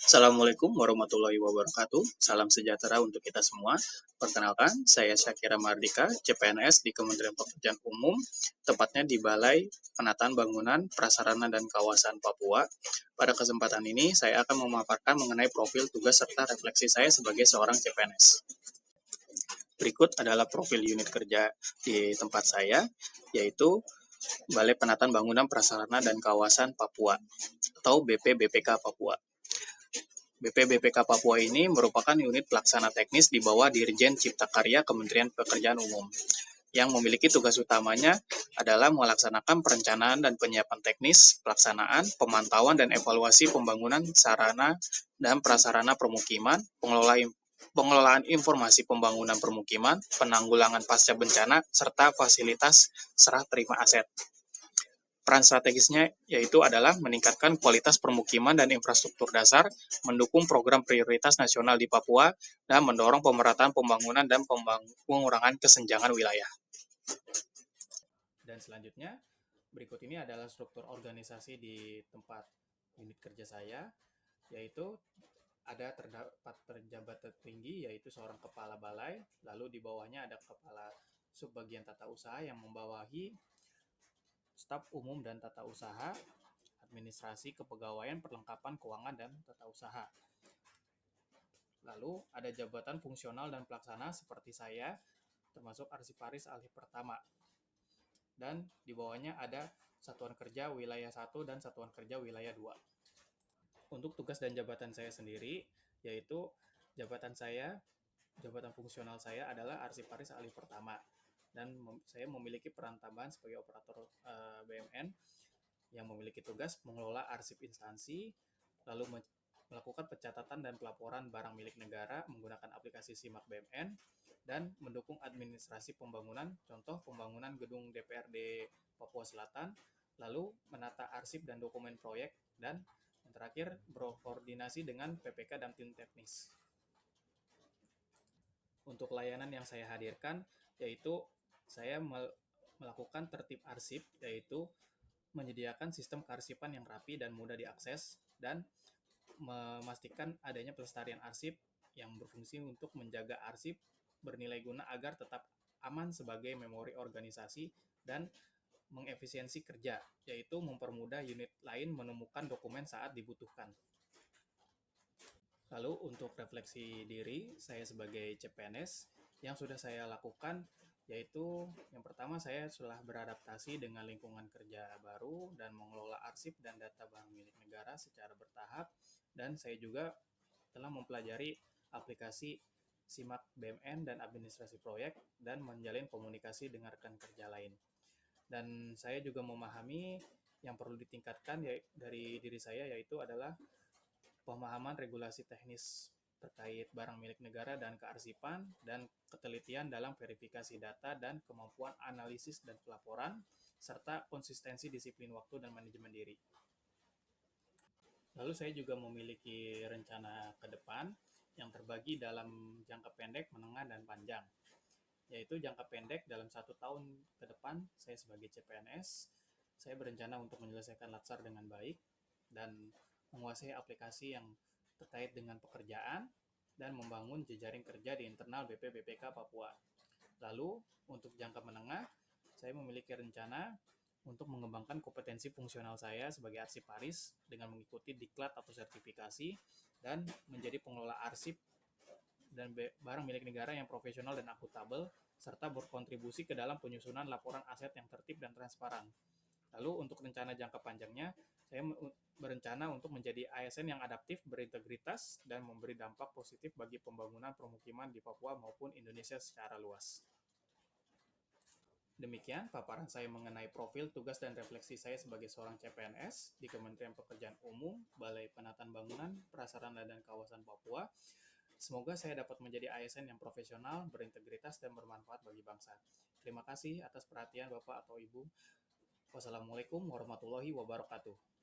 Assalamualaikum warahmatullahi wabarakatuh. Salam sejahtera untuk kita semua. Perkenalkan, saya Syakira Mardika, CPNS di Kementerian Pekerjaan Umum, tepatnya di Balai Penataan Bangunan, Prasarana dan Kawasan Papua. Pada kesempatan ini, saya akan memaparkan mengenai profil tugas serta refleksi saya sebagai seorang CPNS. Berikut adalah profil unit kerja di tempat saya, yaitu Balai Penataan Bangunan, Prasarana dan Kawasan Papua atau BPBPK Papua. BPBPK Papua ini merupakan unit pelaksana teknis di bawah Dirjen Cipta Karya Kementerian Pekerjaan Umum, yang memiliki tugas utamanya adalah melaksanakan perencanaan dan penyiapan teknis, pelaksanaan, pemantauan dan evaluasi pembangunan sarana dan prasarana permukiman, pengelolaan informasi pembangunan permukiman, penanggulangan pasca bencana, serta fasilitas serah terima aset. Peran strategisnya yaitu adalah meningkatkan kualitas permukiman dan infrastruktur dasar, mendukung program prioritas nasional di Papua, dan mendorong pemerataan pembangunan dan pengurangan kesenjangan wilayah. Dan selanjutnya, berikut ini adalah struktur organisasi di tempat unit kerja saya, yaitu ada terdapat pejabat tertinggi, yaitu seorang kepala balai, lalu di bawahnya ada kepala subbagian tata usaha yang membawahi staf umum dan tata usaha, administrasi, kepegawaian, perlengkapan keuangan, dan tata usaha. Lalu ada jabatan fungsional dan pelaksana seperti saya, termasuk arsiparis alih pertama. Dan di bawahnya ada satuan kerja wilayah 1 dan satuan kerja wilayah 2. Untuk tugas dan jabatan saya sendiri, yaitu jabatan fungsional saya adalah arsiparis alih pertama. Dan saya memiliki peran tambahan sebagai operator BMN yang memiliki tugas mengelola arsip instansi, lalu melakukan pencatatan dan pelaporan barang milik negara menggunakan aplikasi SIMAK BMN, dan mendukung administrasi pembangunan, contoh pembangunan gedung DPRD Papua Selatan, lalu menata arsip dan dokumen proyek, dan yang terakhir berkoordinasi dengan PPK dan tim teknis. Untuk layanan yang saya hadirkan, yaitu saya melakukan tertib arsip, yaitu menyediakan sistem kearsipan yang rapi dan mudah diakses, dan memastikan adanya pelestarian arsip yang berfungsi untuk menjaga arsip bernilai guna agar tetap aman sebagai memori organisasi, dan mengefisiensi kerja, yaitu mempermudah unit lain menemukan dokumen saat dibutuhkan. Lalu untuk refleksi diri, saya sebagai CPNS, yang sudah saya lakukan yaitu yang pertama saya telah beradaptasi dengan lingkungan kerja baru dan mengelola arsip dan data barang milik negara secara bertahap, dan saya juga telah mempelajari aplikasi SIMAK BMN dan administrasi proyek dan menjalin komunikasi dengan rekan kerja lain. Dan saya juga memahami yang perlu ditingkatkan dari diri saya, yaitu adalah pemahaman regulasi teknis terkait barang milik negara dan kearsipan, dan ketelitian dalam verifikasi data dan kemampuan analisis dan pelaporan, serta konsistensi disiplin waktu dan manajemen diri. Lalu saya juga memiliki rencana ke depan yang terbagi dalam jangka pendek, menengah, dan panjang. Yaitu jangka pendek dalam 1 tahun ke depan, saya sebagai CPNS, saya berencana untuk menyelesaikan latsar dengan baik dan menguasai aplikasi yang terkait dengan pekerjaan dan membangun jejaring kerja di internal BPBPK Papua. Lalu untuk jangka menengah, saya memiliki rencana untuk mengembangkan kompetensi fungsional saya sebagai arsiparis dengan mengikuti diklat atau sertifikasi dan menjadi pengelola arsip dan barang milik negara yang profesional dan akuntabel, serta berkontribusi ke dalam penyusunan laporan aset yang tertib dan transparan. Lalu untuk rencana jangka panjangnya, saya berencana untuk menjadi ASN yang adaptif, berintegritas, dan memberi dampak positif bagi pembangunan permukiman di Papua maupun Indonesia secara luas. Demikian paparan saya mengenai profil, tugas, dan refleksi saya sebagai seorang CPNS di Kementerian Pekerjaan Umum, Balai Penataan Bangunan, Prasarana dan Kawasan Papua. Semoga saya dapat menjadi ASN yang profesional, berintegritas, dan bermanfaat bagi bangsa. Terima kasih atas perhatian Bapak atau Ibu. Wassalamualaikum warahmatullahi wabarakatuh.